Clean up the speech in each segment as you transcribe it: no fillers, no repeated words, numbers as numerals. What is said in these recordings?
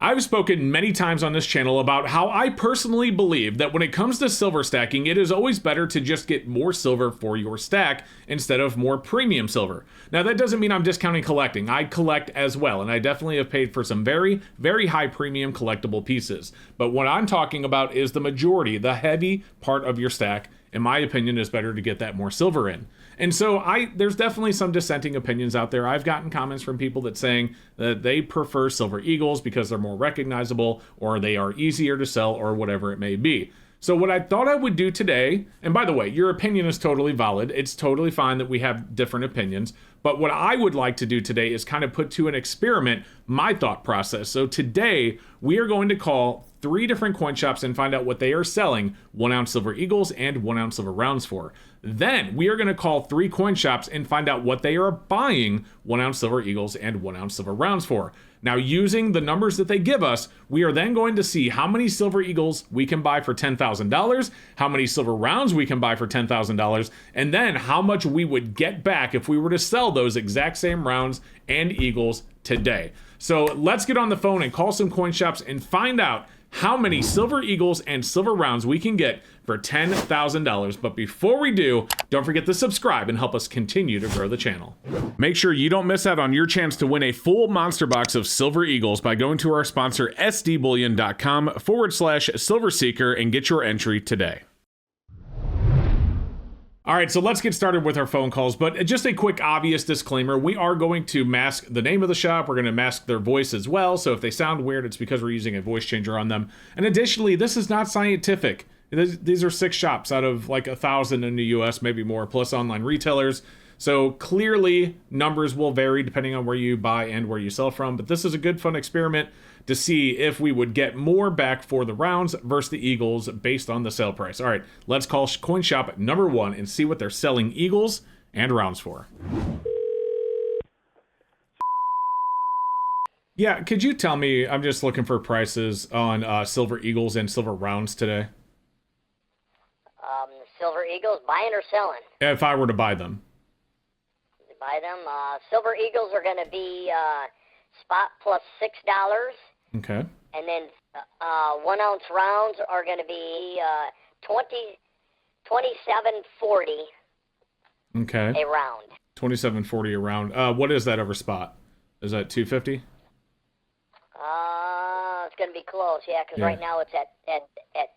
I've spoken many times on this channel about how I personally believe that when it comes to silver stacking, it is always better to just get more silver for your stack instead of more premium silver. Now, that doesn't mean I'm discounting collecting. I collect as well, and I definitely have paid for some very, very high premium collectible pieces. But what I'm talking about is the majority, the heavy part of your stack. In my opinion, is better to get that more silver in. And so there's definitely some dissenting opinions out there. I've gotten comments from people that saying that they prefer silver eagles because they're more recognizable or they are easier to sell or whatever it may be. So what I thought I would do today, and by the way, your opinion is totally valid. It's totally fine that we have different opinions. But what I would like to do today is kind of put to an experiment my thought process. So today we are going to call 3 different coin shops and find out what they are selling 1 ounce silver eagles and 1 ounce silver rounds for. Then we are going to call 3 coin shops and find out what they are buying 1 ounce silver eagles and 1 ounce silver rounds for. Now, using the numbers that they give us, we are then going to see how many silver eagles we can buy for $10,000, how many silver rounds we can buy for $10,000, and then how much we would get back if we were to sell those exact same rounds and eagles today. So let's get on the phone and call some coin shops and find out how many silver eagles and silver rounds we can get for $10,000. But before we do, don't forget to subscribe and help us continue to grow the channel. Make sure you don't miss out on your chance to win a full monster box of silver eagles by going to our sponsor sdbullion.com/silverseeker and get your entry today. All right, so let's get started with our phone calls, but just a quick obvious disclaimer. We are going to mask the name of the shop. We're going to mask their voice as well, so if they sound weird, it's because we're using a voice changer on them. And additionally, this is not scientific. These are 6 shops out of like 1,000 in the US, maybe more, plus online retailers. So clearly, numbers will vary depending on where you buy and where you sell from, but this is a good fun experiment to see if we would get more back for the rounds versus the eagles based on the sale price. All right, let's call coin shop number 1 and see what they're selling eagles and rounds for. Yeah, could you tell me, I'm just looking for prices on silver eagles and silver rounds today. Silver eagles, buying or selling? If I were to buy them. Buy them. Silver eagles are going to be spot plus $6. Okay. And then 1 ounce rounds are going to be $27.40. Okay. A round. $27.40 a round. What is that over spot? Is that $250? It's going to be close, yeah, because right now it's at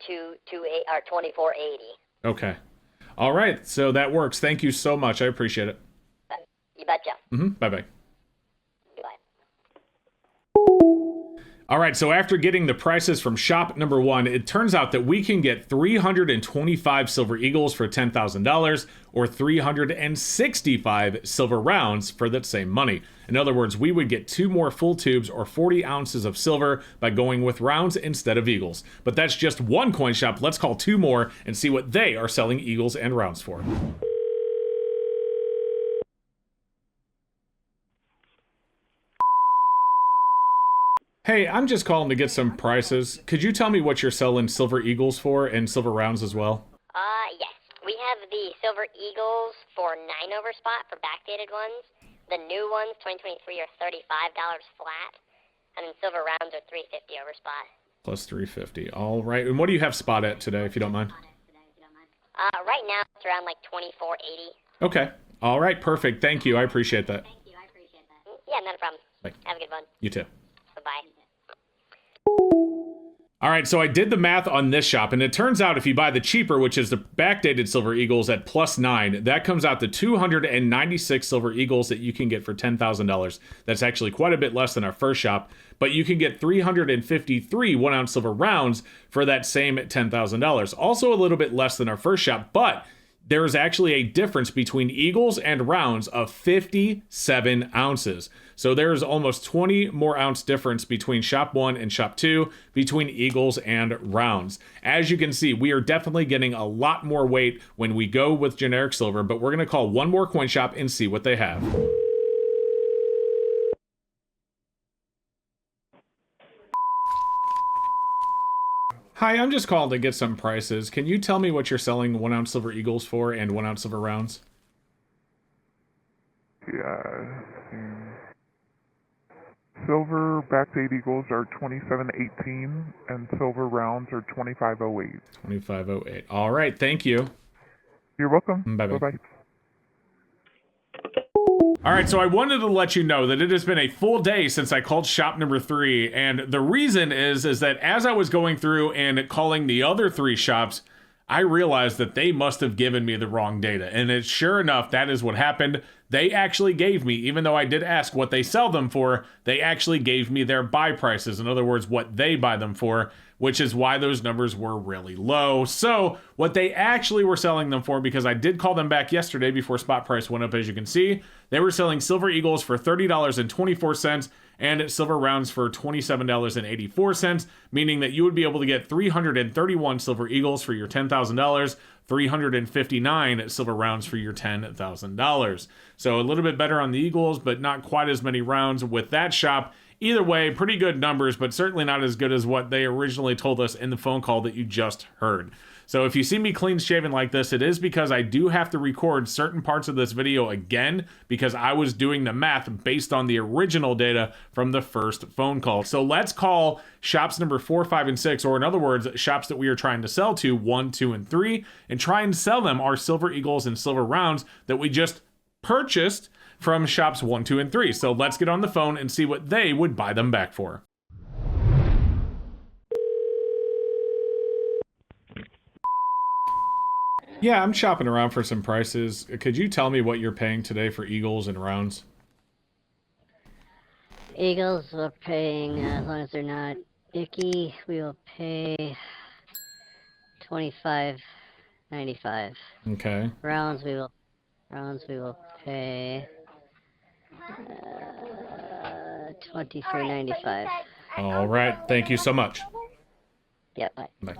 $24.80. Okay. All right, so that works. Thank you so much. I appreciate it. You betcha. Bye-bye. Goodbye. All right, so after getting the prices from shop number 1, it turns out that we can get 325 silver eagles for $10,000 or 365 silver rounds for that same money. In other words, we would get 2 more full tubes or 40 ounces of silver by going with rounds instead of eagles. But that's just one coin shop. Let's call 2 more and see what they are selling eagles and rounds for. Hey, I'm just calling to get some prices. Could you tell me what you're selling silver eagles for and silver rounds as well? Yes. We have the silver eagles for 9 over spot for backdated ones. The new ones, 2023, are $35 flat. And then silver rounds are $350 over spot. Plus $350. All right. And what do you have spot at today, if you don't mind? Right now, it's around like $24.80. Okay. All right. Perfect. Thank you. I appreciate that. Yeah, not a problem. Bye. Have a good one. You too. Bye-bye. All right, so I did the math on this shop, and it turns out if you buy the cheaper, which is the backdated silver eagles at plus 9, that comes out to 296 silver eagles that you can get for $10,000. That's actually quite a bit less than our first shop, but you can get 353 1 ounce silver rounds for that same $10,000. Also a little bit less than our first shop, but there is actually a difference between eagles and rounds of 57 ounces. So there's almost 20 more ounce difference between shop 1 and shop 2 between eagles and rounds. As you can see, we are definitely getting a lot more weight when we go with generic silver, but we're going to call 1 more coin shop and see what they have. Hi, I'm just calling to get some prices. Can you tell me what you're selling 1 ounce silver eagles for and 1 ounce silver rounds? Yeah. Silver backdate eagles are 27.18 and silver rounds are 25.08. 25.08. All right, thank you. You're welcome. Bye-bye. Bye-bye. All right, so I wanted to let you know that it has been a full day since I called shop number 3, and the reason is that as I was going through and calling the other 3 shops, I realized that they must have given me the wrong data, and it's sure enough, that is what happened. They actually gave me, even though I did ask what they sell them for, they actually gave me their buy prices. In other words, what they buy them for, which is why those numbers were really low. So what they actually were selling them for, because I did call them back yesterday before spot price went up, as you can see, they were selling silver eagles for $30.24 and silver rounds for $27.84, meaning that you would be able to get 331 silver eagles for your $10,000, 359 silver rounds for your $10,000. So a little bit better on the eagles, but not quite as many rounds with that shop. Either way, pretty good numbers, but certainly not as good as what they originally told us in the phone call that you just heard. So if you see me clean shaven like this, it is because I do have to record certain parts of this video again because I was doing the math based on the original data from the first phone call. So let's call shops number 4, 5, and 6, or in other words, shops that we are trying to sell to 1, 2, and 3, and try and sell them our silver eagles and silver rounds that we just purchased from shops 1, 2, and 3. So let's get on the phone and see what they would buy them back for. Yeah, I'm shopping around for some prices. Could you tell me what you're paying today for eagles and rounds? Eagles, we're paying, as long as they're not icky, we will pay $25.95. Okay. Rounds, we will pay $23.95. All right. Thank you so much. Yep. Bye. Bye.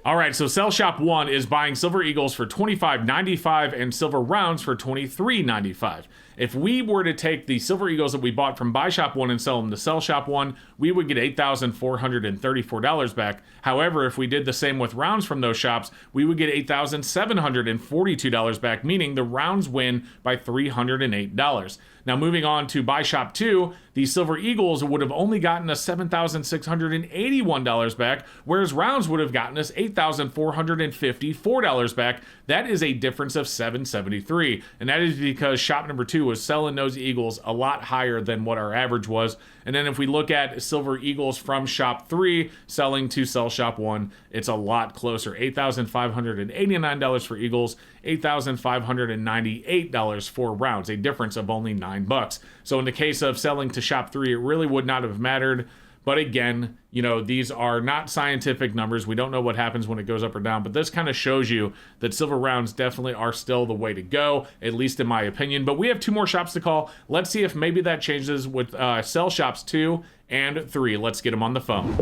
All right, so Sell Shop 1 is buying silver eagles for $25.95 and silver rounds for $23.95. If we were to take the silver eagles that we bought from Buy Shop 1 and sell them to Sell Shop 1, we would get $8,434 back. However, if we did the same with rounds from those shops, we would get $8,742 back, meaning the rounds win by $308. Now, moving on to Buy Shop 2, the silver eagles would have only gotten us $7,681 back, whereas rounds would have gotten us $8,454 back. That is a difference of $773, and that is because shop number 2 was selling those eagles a lot higher than what our average was. And then if we look at silver eagles from shop 3 selling to Sell Shop 1, it's a lot closer. $8,589 for eagles, $8,598 for rounds, a difference of only $9. So in the case of selling to shop 3, it really would not have mattered. But again, you know, these are not scientific numbers. We don't know what happens when it goes up or down, but this kind of shows you that silver rounds definitely are still the way to go, at least in my opinion. But we have 2 more shops to call. Let's see if maybe that changes with Sell Shops 2 and 3. Let's get them on the phone.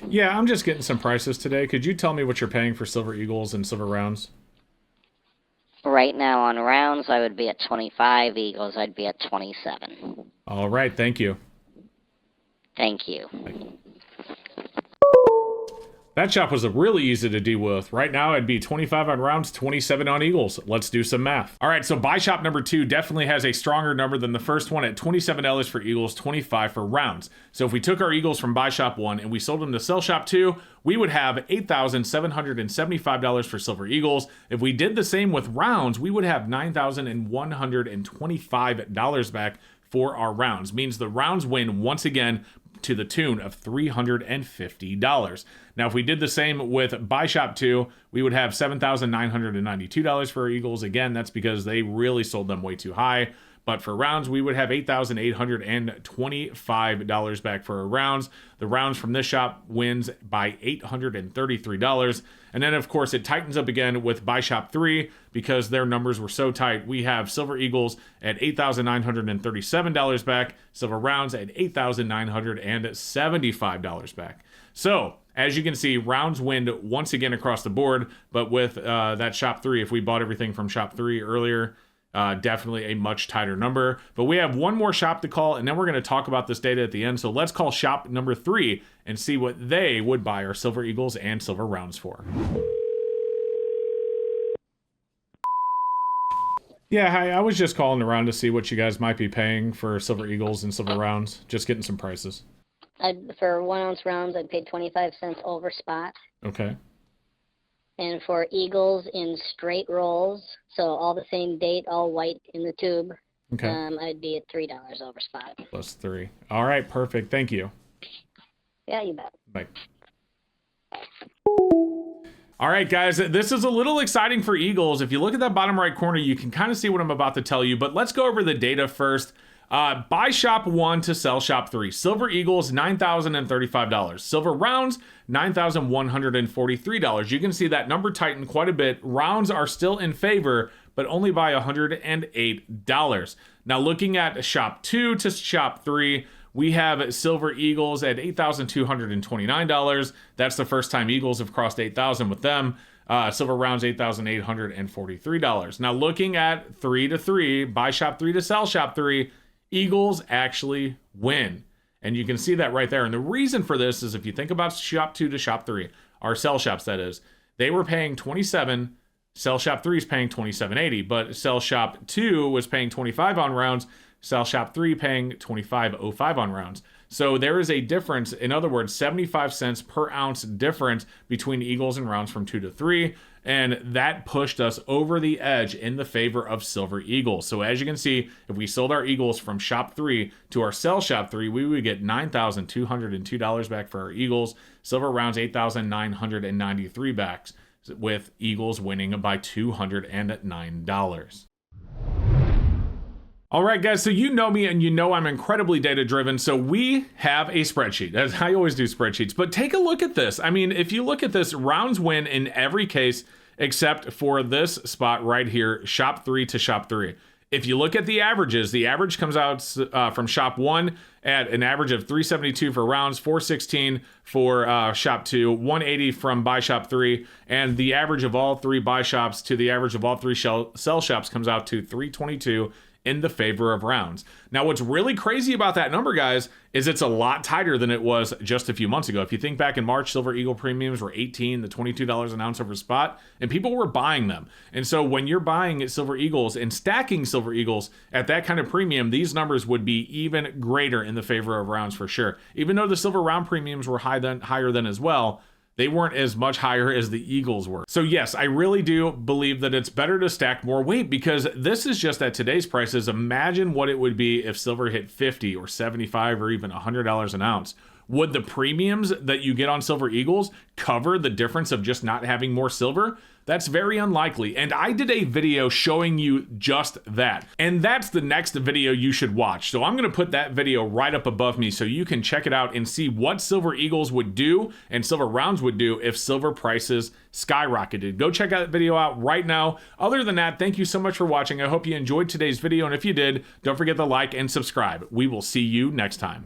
Yeah, I'm just getting some prices today. Could you tell me what you're paying for silver eagles and silver rounds? Right now on rounds, I would be at 25. Eagles, I'd be at 27. All right, thank you. Thank you. That shop was really easy to deal with. Right now, it'd be 25 on rounds, 27 on eagles. Let's do some math. All right, so Buy Shop number 2 definitely has a stronger number than the first one at $27 for eagles, 25 for rounds. So if we took our eagles from Buy Shop 1 and we sold them to Sell Shop 2, we would have $8,775 for silver eagles. If we did the same with rounds, we would have $9,125 back for our rounds. Means the rounds win once again to the tune of $350. Now, if we did the same with Buy Shop 2, we would have $7,992 for our eagles. Again, that's because they really sold them way too high. But for rounds, we would have $8,825 back for our rounds. The rounds from this shop wins by $833. And then, of course, it tightens up again with Buy Shop 3 because their numbers were so tight. We have silver eagles at $8,937 back, silver rounds at $8,975 back. So, as you can see, rounds win once again across the board. But with that shop 3, if we bought everything from shop 3 earlier, definitely a much tighter number. But we have one more shop to call, and then we're going to talk about this data at the end. So let's call shop number 3 and see what they would buy our silver eagles and silver rounds for. Yeah, hi, I was just calling around to see what you guys might be paying for Silver Eagles and Silver Rounds. Just getting some prices. For 1 ounce rounds, I'd pay 25 cents over spot. Okay. And for Eagles in straight rolls, so all the same date, all white in the tube, Okay. I'd be at $3 over spot. Plus 3. All right, perfect. Thank you. Yeah, you bet. Bye. All right, guys, this is a little exciting for Eagles. If you look at that bottom right corner, you can kind of see what I'm about to tell you, but let's go over the data first. Buy shop 1 to sell shop 3. Silver Eagles, $9,035. Silver Rounds, $9,143. You can see that number tightened quite a bit. Rounds are still in favor, but only by $108. Now, looking at shop 2 to shop 3, we have Silver Eagles at $8,229. That's the first time Eagles have crossed 8,000 with them. Silver Rounds, $8,843. Now, looking at 3 to 3, buy shop 3 to sell shop 3, Eagles actually win. And you can see that right there. And the reason for this is if you think about shop 2 to shop 3, our sell shops, that is, they were paying 27. Sell shop 3 is paying 27.80, but sell shop 2 was paying 25 on rounds. Sell shop 3 paying 25.05 on rounds. So there is a difference, in other words, 75 cents per ounce difference between Eagles and rounds from 2 to 3, and that pushed us over the edge in the favor of Silver Eagles. So as you can see, if we sold our Eagles from shop 3 to our sell shop 3, we would get $9,202 back for our Eagles. Silver Rounds, $8,993 back, with Eagles winning by $209. All right, guys, so you know me and you know I'm incredibly data-driven, so we have a spreadsheet. As I always do spreadsheets, but take a look at this. I mean, if you look at this, rounds win in every case except for this spot right here, shop 3 to shop 3. If you look at the averages, the average comes out from shop 1 at an average of 372 for rounds, 416 for shop 2, 180 from buy shop 3, and the average of all 3 buy shops to the average of all 3 sell shops comes out to 322 in the favor of rounds. Now, what's really crazy about that number, guys, is it's a lot tighter than it was just a few months ago. If you think back in March, Silver Eagle premiums were $18 to $22 an ounce over spot, and people were buying them. And so when you're buying Silver Eagles and stacking Silver Eagles at that kind of premium, these numbers would be even greater in the favor of rounds for sure. Even though the Silver Round premiums were higher than as well, they weren't as much higher as the Eagles were. So yes, I really do believe that it's better to stack more weight, because this is just at today's prices. Imagine what it would be if silver hit 50 or 75 or even $100 an ounce. Would the premiums that you get on Silver Eagles cover the difference of just not having more silver? That's very unlikely, and I did a video showing you just that. And that's the next video you should watch. So I'm gonna put that video right up above me so you can check it out and see what Silver Eagles would do and Silver Rounds would do if silver prices skyrocketed. Go check that video out right now. Other than that, thank you so much for watching. I hope you enjoyed today's video, and if you did, don't forget to like and subscribe. We will see you next time.